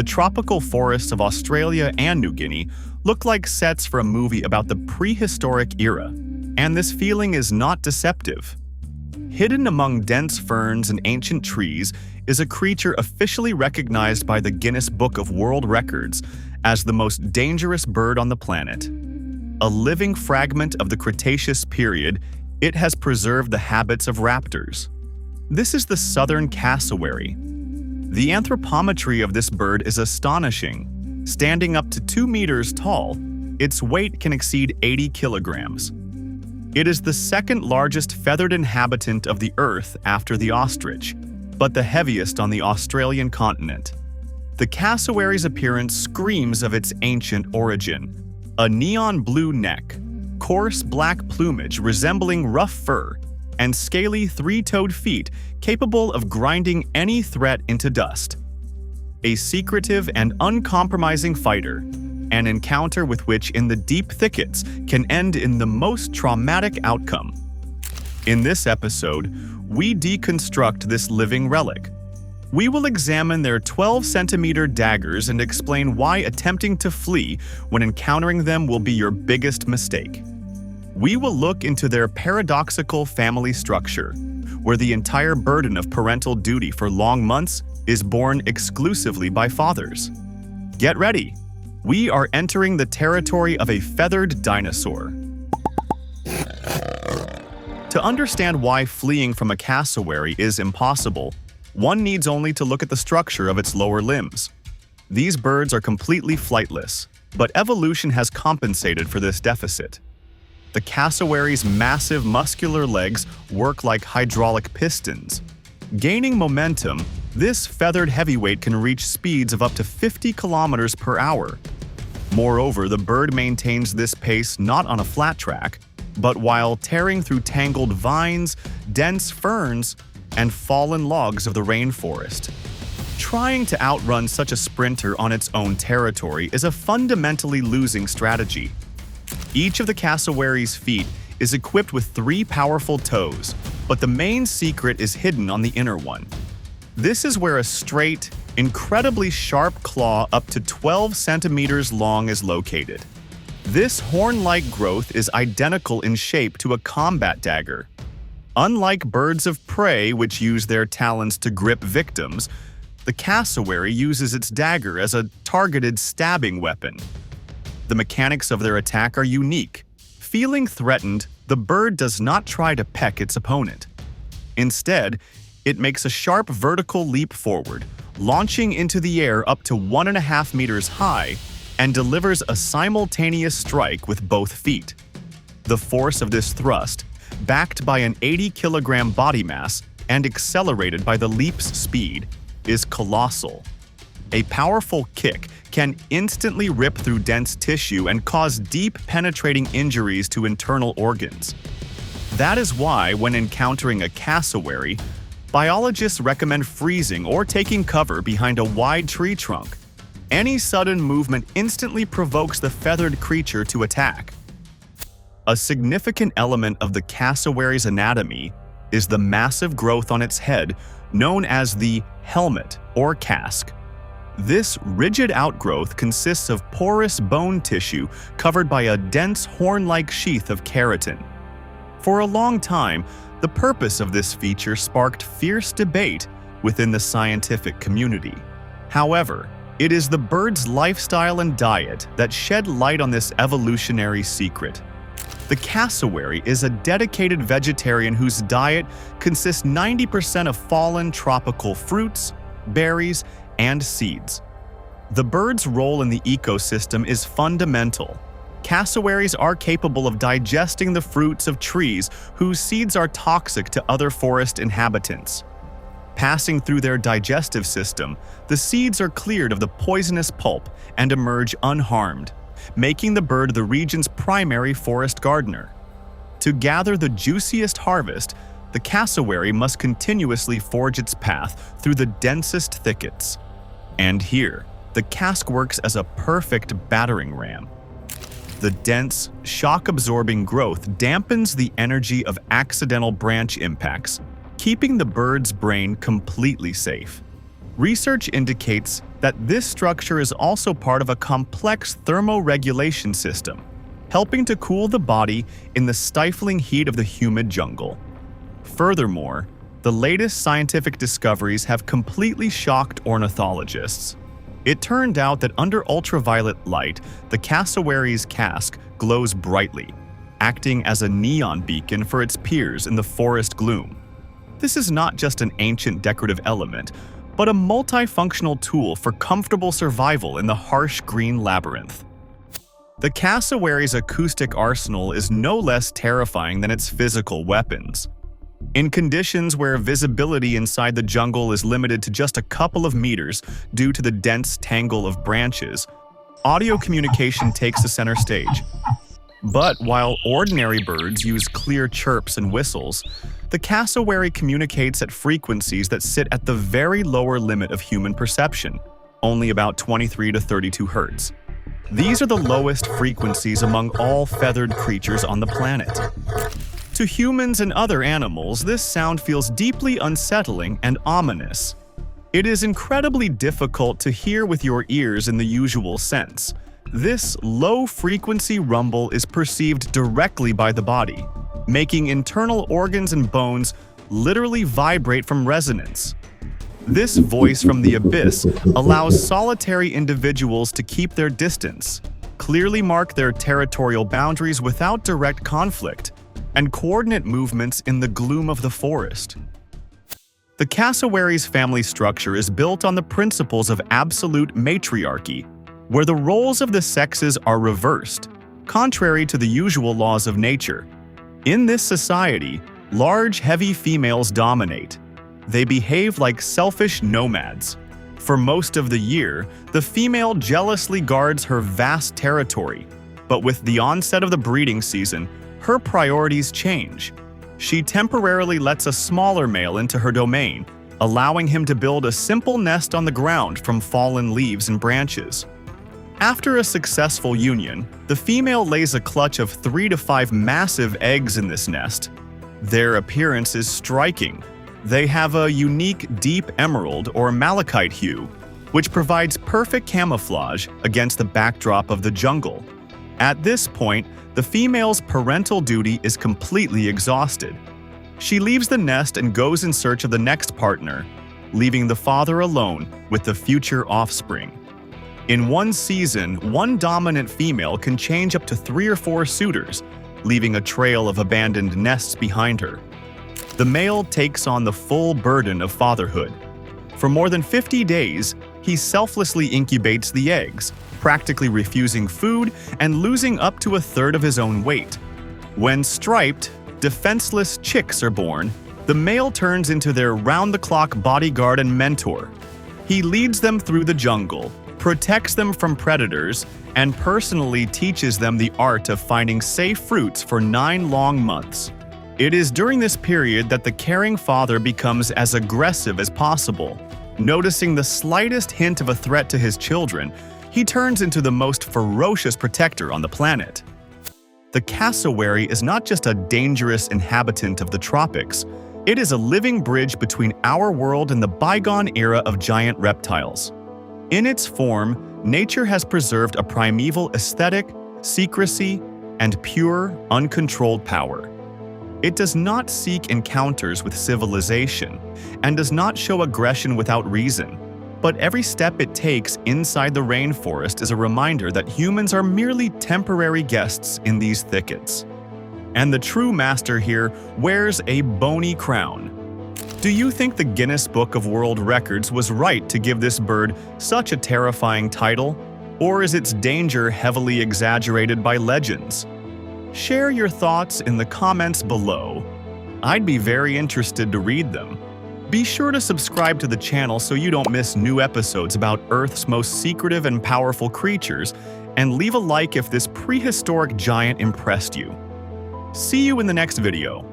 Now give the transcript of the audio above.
The tropical forests of Australia and New Guinea look like sets for a movie about the prehistoric era, and this feeling is not deceptive. Hidden among dense ferns and ancient trees is a creature officially recognized by the Guinness Book of World Records as the most dangerous bird on the planet. A living fragment of the Cretaceous period, it has preserved the habits of raptors. This is the Southern Cassowary. The anthropometry of this bird is astonishing. Standing up to 2 meters tall, its weight can exceed 80 kilograms. It is the second largest feathered inhabitant of the Earth after the ostrich, but the heaviest on the Australian continent. The cassowary's appearance screams of its ancient origin. A neon blue neck, coarse black plumage resembling rough fur, and scaly 3-toed feet capable of grinding any threat into dust. A secretive and uncompromising fighter, an encounter with which in the deep thickets can end in the most traumatic outcome. In this episode, we deconstruct this living relic. We will examine their 12-centimeter daggers and explain why attempting to flee when encountering them will be your biggest mistake. We will look into their paradoxical family structure, where the entire burden of parental duty for long months is borne exclusively by fathers. Get ready! We are entering the territory of a feathered dinosaur. To understand why fleeing from a cassowary is impossible, one needs only to look at the structure of its lower limbs. These birds are completely flightless, but evolution has compensated for this deficit. The cassowary's massive muscular legs work like hydraulic pistons. Gaining momentum, this feathered heavyweight can reach speeds of up to 50 kilometers per hour. Moreover, the bird maintains this pace not on a flat track, but while tearing through tangled vines, dense ferns, and fallen logs of the rainforest. Trying to outrun such a sprinter on its own territory is a fundamentally losing strategy. Each of the cassowary's feet is equipped with 3 powerful toes, but the main secret is hidden on the inner one. This is where a straight, incredibly sharp claw up to 12 centimeters long is located. This horn-like growth is identical in shape to a combat dagger. Unlike birds of prey, which use their talons to grip victims, the cassowary uses its dagger as a targeted stabbing weapon. The mechanics of their attack are unique. Feeling threatened, the bird does not try to peck its opponent. Instead, it makes a sharp vertical leap forward, launching into the air up to 1.5 meters high, and delivers a simultaneous strike with both feet. The force of this thrust, backed by an 80-kilogram body mass and accelerated by the leap's speed, is colossal. A powerful kick can instantly rip through dense tissue and cause deep, penetrating injuries to internal organs. That is why, when encountering a cassowary, biologists recommend freezing or taking cover behind a wide tree trunk. Any sudden movement instantly provokes the feathered creature to attack. A significant element of the cassowary's anatomy is the massive growth on its head known as the helmet or casque. This rigid outgrowth consists of porous bone tissue covered by a dense horn-like sheath of keratin. For a long time, the purpose of this feature sparked fierce debate within the scientific community. However, it is the bird's lifestyle and diet that shed light on this evolutionary secret. The cassowary is a dedicated vegetarian whose diet consists 90% of fallen tropical fruits, berries, and seeds. The bird's role in the ecosystem is fundamental. Cassowaries are capable of digesting the fruits of trees whose seeds are toxic to other forest inhabitants. Passing through their digestive system, the seeds are cleared of the poisonous pulp and emerge unharmed, making the bird the region's primary forest gardener. To gather the juiciest harvest, the cassowary must continuously forge its path through the densest thickets. And here, the casque works as a perfect battering ram. The dense, shock-absorbing growth dampens the energy of accidental branch impacts, keeping the bird's brain completely safe. Research indicates that this structure is also part of a complex thermoregulation system, helping to cool the body in the stifling heat of the humid jungle. Furthermore, the latest scientific discoveries have completely shocked ornithologists. It turned out that under ultraviolet light, the cassowary's casque glows brightly, acting as a neon beacon for its peers in the forest gloom. This is not just an ancient decorative element, but a multifunctional tool for comfortable survival in the harsh green labyrinth. The cassowary's acoustic arsenal is no less terrifying than its physical weapons. In conditions where visibility inside the jungle is limited to just a couple of meters due to the dense tangle of branches, audio communication takes the center stage. But while ordinary birds use clear chirps and whistles, the cassowary communicates at frequencies that sit at the very lower limit of human perception, only about 23 to 32 Hz. These are the lowest frequencies among all feathered creatures on the planet. To humans and other animals, this sound feels deeply unsettling and ominous. It is incredibly difficult to hear with your ears in the usual sense. This low-frequency rumble is perceived directly by the body, making internal organs and bones literally vibrate from resonance. This voice from the abyss allows solitary individuals to keep their distance, clearly mark their territorial boundaries without direct conflict, and coordinate movements in the gloom of the forest. The cassowary's family structure is built on the principles of absolute matriarchy, where the roles of the sexes are reversed, contrary to the usual laws of nature. In this society, large, heavy females dominate. They behave like selfish nomads. For most of the year, the female jealously guards her vast territory, but with the onset of the breeding season, her priorities change. She temporarily lets a smaller male into her domain, allowing him to build a simple nest on the ground from fallen leaves and branches. After a successful union, the female lays a clutch of 3 to 5 massive eggs in this nest. Their appearance is striking. They have a unique deep emerald or malachite hue, which provides perfect camouflage against the backdrop of the jungle. At this point, the female's parental duty is completely exhausted. She leaves the nest and goes in search of the next partner, leaving the father alone with the future offspring. In one season, one dominant female can change up to 3 or 4 suitors, leaving a trail of abandoned nests behind her. The male takes on the full burden of fatherhood. For more than 50 days, he selflessly incubates the eggs, practically refusing food and losing up to 1/3 of his own weight. When striped, defenseless chicks are born, the male turns into their round-the-clock bodyguard and mentor. He leads them through the jungle, protects them from predators, and personally teaches them the art of finding safe fruits for 9 long months. It is during this period that the caring father becomes as aggressive as possible. Noticing the slightest hint of a threat to his children, he turns into the most ferocious protector on the planet. The cassowary is not just a dangerous inhabitant of the tropics, it is a living bridge between our world and the bygone era of giant reptiles. In its form, nature has preserved a primeval aesthetic, secrecy, and pure, uncontrolled power. It does not seek encounters with civilization, and does not show aggression without reason. But every step it takes inside the rainforest is a reminder that humans are merely temporary guests in these thickets. And the true master here wears a bony crown. Do you think the Guinness Book of World Records was right to give this bird such a terrifying title? Or is its danger heavily exaggerated by legends? Share your thoughts in the comments below. I'd be very interested to read them. Be sure to subscribe to the channel so you don't miss new episodes about Earth's most secretive and powerful creatures, and leave a like if this prehistoric giant impressed you. See you in the next video.